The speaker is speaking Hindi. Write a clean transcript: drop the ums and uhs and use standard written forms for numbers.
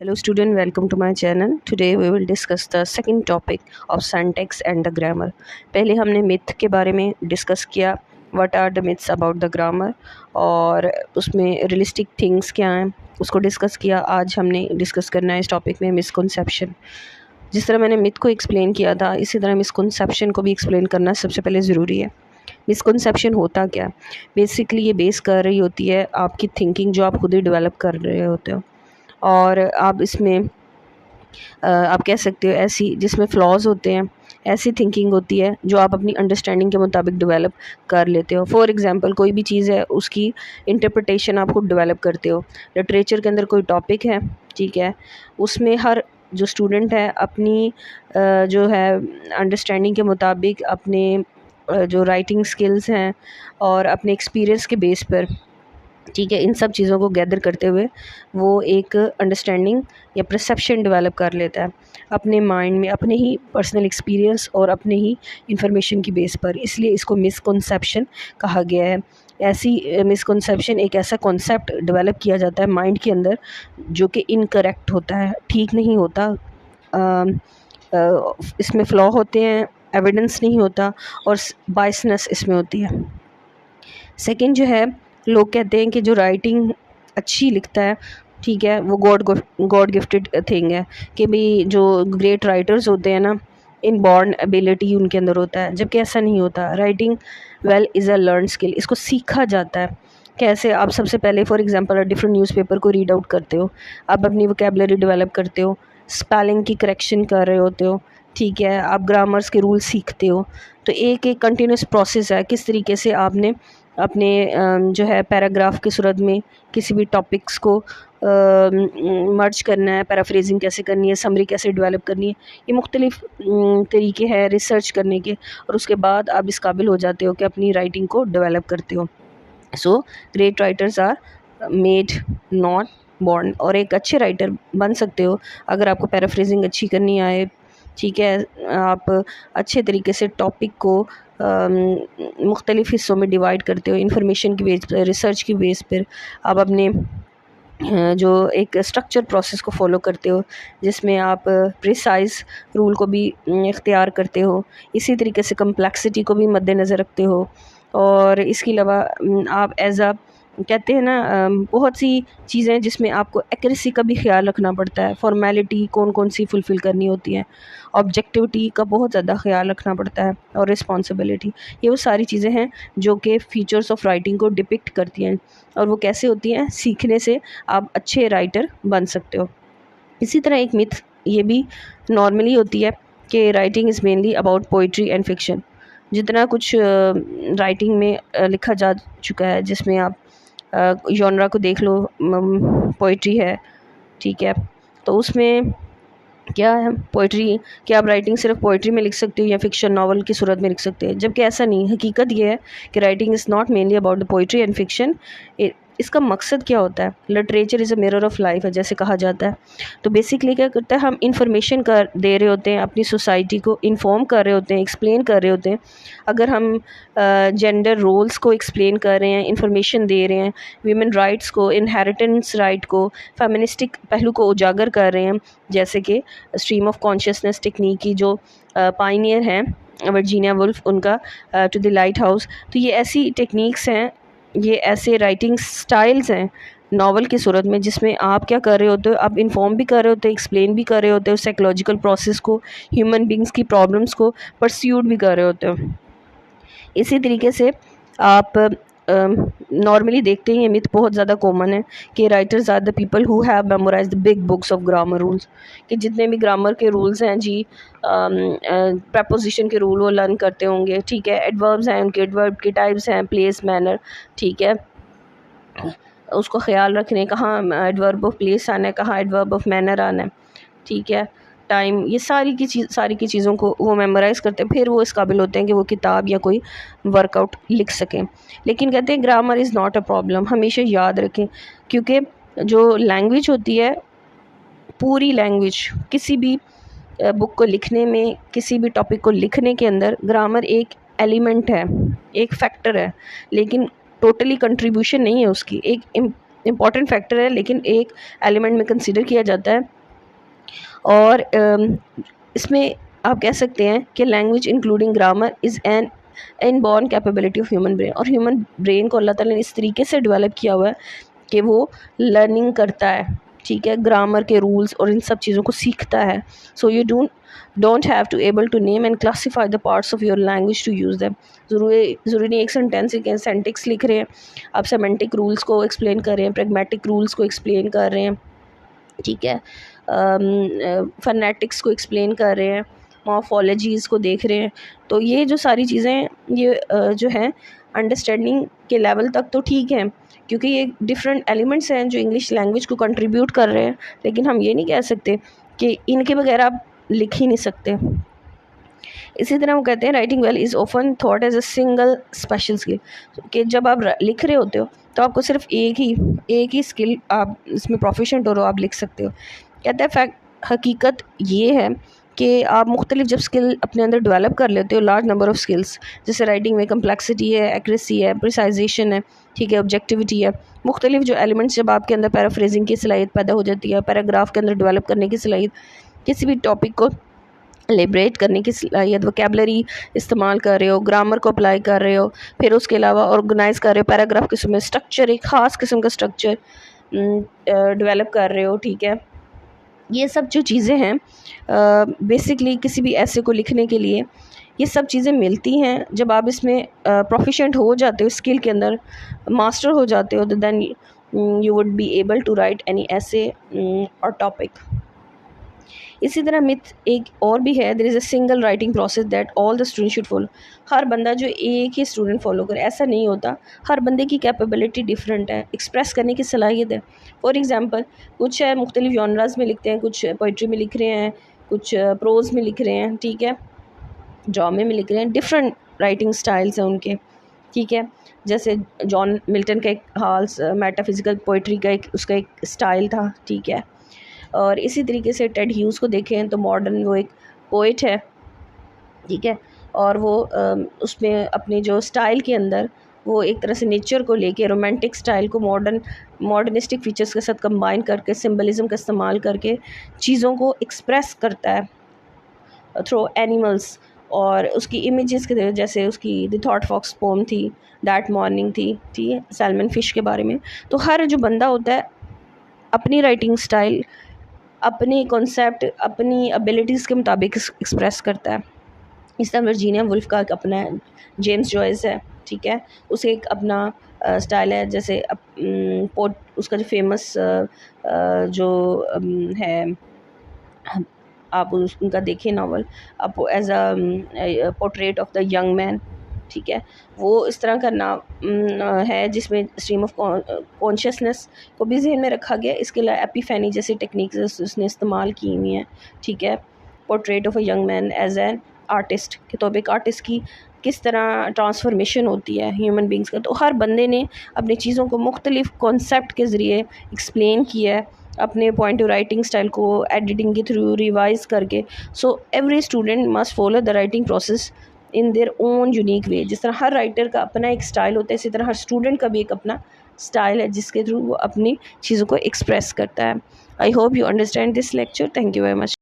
Hello student, welcome to my channel. Today we will discuss the second topic of syntax and the grammar. पहले हमने myth के बारे में डिस्कस किया, what are the myths about the grammar, और उसमें realistic things क्या हैं उसको डिस्कस किया. आज हमने डिस्कस करना है इस टॉपिक में मिसकॉन्सेप्शन. जिस तरह मैंने myth को एक्सप्लेन किया था, इसी तरह मिसकॉन्सेप्शन को भी एक्सप्लेन करना सबसे पहले ज़रूरी है. मिसकॉन्सेप्शन होता क्या? बेसिकली ये बेस कर रही होती है आपकी थिंकिंग जो आप खुद ही डेवलप कर रहे होते हो, और आप इसमें आप कह सकते हो ऐसी जिसमें फ्लॉज होते हैं, ऐसी थिंकिंग होती है जो आप अपनी अंडरस्टैंडिंग के मुताबिक डेवलप कर लेते हो. फॉर एग्जांपल कोई भी चीज़ है उसकी इंटरप्रिटेशन आप खुद डेवलप करते हो. लिटरेचर के अंदर कोई टॉपिक है, ठीक है, उसमें हर जो स्टूडेंट है अपनी जो है अंडरस्टैंडिंग के मुताबिक अपने जो राइटिंग स्किल्स हैं और अपने एक्सपीरियंस के बेस पर, ठीक है, इन सब चीज़ों को गैदर करते हुए वो एक अंडरस्टैंडिंग या परसेप्शन डेवलप कर लेता है अपने माइंड में, अपने ही पर्सनल एक्सपीरियंस और अपने ही इंफॉर्मेशन की बेस पर. इसलिए इसको मिसकॉन्सेप्शन कहा गया है. ऐसी मिसकॉन्सेप्शन एक ऐसा कॉन्सेप्ट डेवलप किया जाता है माइंड के अंदर जो कि इनकरेक्ट होता है, ठीक नहीं होता, इसमें फ्लॉ होते हैं, एविडेंस नहीं होता और बायसनेस इसमें होती है. सेकंड जो है, लोग कहते हैं कि जो राइटिंग अच्छी लिखता है, ठीक है, वो गॉड गिफ्टेड थिंग है, कि भाई जो ग्रेट राइटर्स होते हैं ना, इन बॉर्न एबिलिटी उनके अंदर होता है, जबकि ऐसा नहीं होता. Writing well is a learn skill. इसको सीखा जाता है. कैसे? आप सबसे पहले फॉर एग्जांपल डिफरेंट न्यूज़पेपर को रीड आउट करते हो, आप अपनी वोकेबलरी डेवलप करते हो, स्पेलिंग की करेक्शन कर रहे होते हो, ठीक है, आप ग्रामर्स के रूल सीखते हो. तो एक एक कंटिन्यूस प्रोसेस है किस तरीके से आपने अपने जो है पैराग्राफ की सूरत में किसी भी टॉपिक्स को मर्ज करना है, पैराफ्रेजिंग कैसे करनी है, समरी कैसे डेवलप करनी है. ये मुख्तलिफ तरीके हैं रिसर्च करने के, और उसके बाद आप इस काबिल हो जाते हो कि अपनी राइटिंग को डेवलप करते हो. So great writers are made, not born. और एक अच्छे राइटर बन सकते हो अगर आपको पैराफ्रेजिंग अच्छी करनी आए, ठीक है, आप अच्छे तरीके से टॉपिक को मुख्तलिफ़ हिस्सों में डिवाइड करते हो, इंफॉर्मेशन की बेस पर, रिसर्च की बेस पर आप अपने जो एक स्ट्रक्चर प्रोसेस को फॉलो करते हो जिसमें आप प्रिसाइज रूल को भी इख्तियार करते हो, इसी तरीके से कम्प्लेक्सिटी को भी मद्देनज़र रखते हो. और इसके अलावा आप एज अ कहते हैं ना बहुत सी चीज़ें जिसमें आपको एक्यूरेसी का भी ख्याल रखना पड़ता है, फॉर्मेलिटी कौन कौन सी फुलफ़िल करनी होती है, ऑब्जेक्टिविटी का बहुत ज़्यादा ख्याल रखना पड़ता है, और रिस्पॉन्सिबिलिटी. ये वो सारी चीज़ें हैं जो कि फीचर्स ऑफ राइटिंग को डिपिक्ट करती हैं, और वो कैसे होती हैं, सीखने से आप अच्छे राइटर बन सकते हो. इसी तरह एक मिथ ये भी नॉर्मली होती है कि writing is mainly about poetry and fiction. जितना कुछ राइटिंग में लिखा जा चुका है, जिसमें आप जॉनरा को देख लो, पोइट्री है, ठीक है, तो उसमें क्या है, पोइट्री, क्या आप राइटिंग सिर्फ पोइट्री में लिख सकते हो या फिक्शन नॉवल की सूरत में लिख सकते हैं, जबकि ऐसा नहीं. हकीकत ये है कि writing is not mainly about the poetry and fiction. इसका मकसद क्या होता है? Literature is a mirror of life है, जैसे कहा जाता है. तो बेसिकली क्या करता है, हम इंफॉर्मेशन कर दे रहे होते हैं, अपनी सोसाइटी को इन्फॉर्म कर रहे होते हैं, एक्सप्लेन कर रहे होते हैं. अगर हम जेंडर रोल्स को एक्सप्लेन कर रहे हैं, इंफॉर्मेशन दे रहे हैं, वीमेन राइट्स को, इनहेरिटेंस राइट को, फेमिनिस्टिक पहलू को उजागर कर रहे हैं, जैसे कि स्ट्रीम ऑफ कॉन्शियसनेस टेक्निक की जो पायनियर हैं वर्जीनिया वुल्फ, उनका टू द लाइट हाउस. तो ये ऐसी टेक्निक्स हैं, ये ऐसे राइटिंग स्टाइल्स हैं नावल की सूरत में, जिसमें आप क्या कर रहे होते हो, आप इन्फॉर्म भी कर रहे होते हो, एक्सप्लेन भी कर रहे होते हो साइकोलॉजिकल प्रोसेस को, ह्यूमन बींग्स की प्रॉब्लम्स को परस्यूट भी कर रहे होते हो. इसी तरीके से आप नॉर्मली देखते हैं, ये मिथ बहुत ज़्यादा कॉमन है कि writers are the people who have memorise the big books of grammar rules, कि जितने भी ग्रामर के रूल्स हैं जी, प्रपोजिशन के रूल वो लर्न करते होंगे, ठीक है, एडवर्ब्स हैं उनके, एडवर्ब के टाइप्स हैं, प्लेस, मैनर, ठीक है, उसको ख्याल रखने कहाँ एडवर्ब ऑफ प्लेस आना है, कहाँ एडवर्ब ऑफ मैनर आना है, ठीक है, टाइम, ये सारी की चीज़ों को वो मेमोराइज़ करते हैं, फिर वो इस काबिल होते हैं कि वो किताब या कोई वर्कआउट लिख सकें. लेकिन कहते हैं grammar is not a problem. हमेशा याद रखें, क्योंकि जो लैंग्वेज होती है, पूरी लैंग्वेज, किसी भी बुक को लिखने में, किसी भी टॉपिक को लिखने के अंदर ग्रामर एक एलिमेंट है, एक फैक्टर है, लेकिन टोटली कंट्रीब्यूशन नहीं है उसकी. एक इम्पॉर्टेंट फैक्टर है, लेकिन एक एलिमेंट में कंसिडर किया जाता है। और इसमें आप कह सकते हैं कि language including grammar is an inborn capability of human brain, और ह्यूमन ब्रेन को अल्लाह ताला ने इस तरीके से डेवलप किया हुआ है कि वो लर्निंग करता है, ठीक है, ग्रामर के रूल्स और इन सब चीज़ों को सीखता है। So you don't have to able to name and classify the parts of your language to use them. ज़रूरी नहीं एक सेंटेंस के सेंटिक्स लिख रहे हैं, आप सेमेंटिक रूल्स को एक्सप्लेन कर रहे हैं, प्रैग्मेटिक रूल्स को एक्सप्लेन कर रहे हैं, ठीक है, फनेटिक्स को एक्सप्लेन कर रहे हैं, मॉर्फोलॉजीज़ को देख रहे हैं। तो ये जो सारी चीज़ें ये जो हैं अंडरस्टैंडिंग के लेवल तक तो ठीक है, क्योंकि ये डिफरेंट एलिमेंट्स हैं जो इंग्लिश लैंग्वेज को कंट्रीब्यूट कर रहे हैं, लेकिन हम ये नहीं कह सकते कि इनके बगैर आप लिख ही नहीं सकते। इसी तरह वो कहते हैं writing well is often thought as a single special skill, कि जब आप लिख रहे होते हो तो आपको सिर्फ एक ही स्किल आप इसमें प्रोफिशेंट हो, आप लिख सकते हो। कहता है फैक्ट हकीकत ये है कि आप मुख्तलिफ जब स्किल अपने अंदर डेवलप कर लेते हो, लार्ज नंबर ऑफ़ स्किल्स, जैसे राइटिंग में कम्प्लेक्सिटी है, एक्यूरेसी है, प्रिसाइजेशन है, ठीक है, ऑब्जेक्टिविटी है, मुख्तलिफ जो एलिमेंट्स जब आपके अंदर पैराफ्रेजिंग की सलाहियत पैदा हो जाती है, पैराग्राफ के अंदर डेवलप करने की सलाहियत, किसी भी टॉपिक को लिबरेट करने की सलाहियत, वोकेबलरी इस्तेमाल कर रहे हो, ग्रामर को अप्लाई कर रहे हो, फिर उसके अलावा ऑर्गेनाइज़ कर रहे हो पैराग्राफ किस्म में, स्ट्रक्चर एक ख़ास किस्म का स्ट्रक्चर डेवलप कर रहे हो, ठीक है। ये सब जो चीज़ें हैं बेसिकली किसी भी ऐसे को लिखने के लिए ये सब चीज़ें मिलती हैं जब आप इसमें प्रोफिशेंट हो जाते हो, स्किल के अंदर मास्टर हो जाते हो, तो then you would be able to write any essay और टॉपिक। इसी तरह मिथ एक और भी है, there is a single writing process that all the student should follow. हर बंदा जो एक ही स्टूडेंट फॉलो करे, ऐसा नहीं होता, हर बंदे की कैपेबिलिटी डिफरेंट है, एक्सप्रेस करने की सलाहियत है। फॉर एग्ज़ाम्पल कुछ है मुख्तलिफ जॉनराज में लिखते हैं, कुछ पोइट्री में लिख रहे हैं, कुछ प्रोज़ में लिख रहे हैं, ठीक है, ड्रामे में लिख रहे हैं, डिफरेंट राइटिंग स्टाइल्स हैं उनके, ठीक है। जैसे जॉन मिल्टन का एक हाल्स मेटाफिज़िकल पोइट्री का एक उसका एक स्टाइल था, ठीक है। और इसी तरीके से टेड ह्यूज़ को देखें तो मॉडर्न वो एक पोइट है, ठीक है, और वो उसमें अपने जो स्टाइल के अंदर वो एक तरह से नेचर को लेके रोमांटिक स्टाइल को मॉडर्निस्टिक फीचर्स के साथ कंबाइन करके सिंबलिज्म का इस्तेमाल करके चीज़ों को एक्सप्रेस करता है थ्रू एनिमल्स और उसकी इमेजेस के, जैसे उसकी द थॉट फॉक्स पोम थी, दैट मॉर्निंग थी, ठीक है, सैल्मन फिश के बारे में। तो हर जो बंदा होता है अपनी राइटिंग स्टाइल, अपनी कॉन्सेप्ट, अपनी एबिलिटीज़ के मुताबिक एक्सप्रेस करता है। इस तरह वर्जीनिया वुल्फ का एक अपना है, जेम्स जॉयस है, ठीक है, उसे एक अपना स्टाइल है। जैसे उसका जो फेमस जो है, आप उनका देखें नावल, आप as a portrait of the young man, ठीक है, वो इस तरह का नाम है जिसमें स्ट्रीम ऑफ कॉन्शियसनेस को भी जहन में रखा गया। इसके अलावा एपिफैनी जैसी टेक्निक्स उसने इस्तेमाल की हुई हैं, ठीक है। Portrait of a young man as an artist के तौर पर, एक आर्टिस्ट की किस तरह ट्रांसफॉर्मेशन होती है ह्यूमन बींग्स का। तो हर बंदे ने अपनी चीज़ों को मुख्तलिफ कॉन्सेप्ट के ज़रिए एक्सप्लेन किया है, अपने पॉइंट ऑफ राइटिंग स्टाइल को एडिटिंग के थ्रू रिवाइज करके। So every student must follow the writing process in their own unique way. जिस तरह हर राइटर का अपना एक स्टाइल होता है, इसी तरह हर स्टूडेंट का भी एक अपना स्टाइल है जिसके थ्रू वो अपनी चीज़ों को एक्सप्रेस करता है। I hope you understand this lecture. Thank you very much.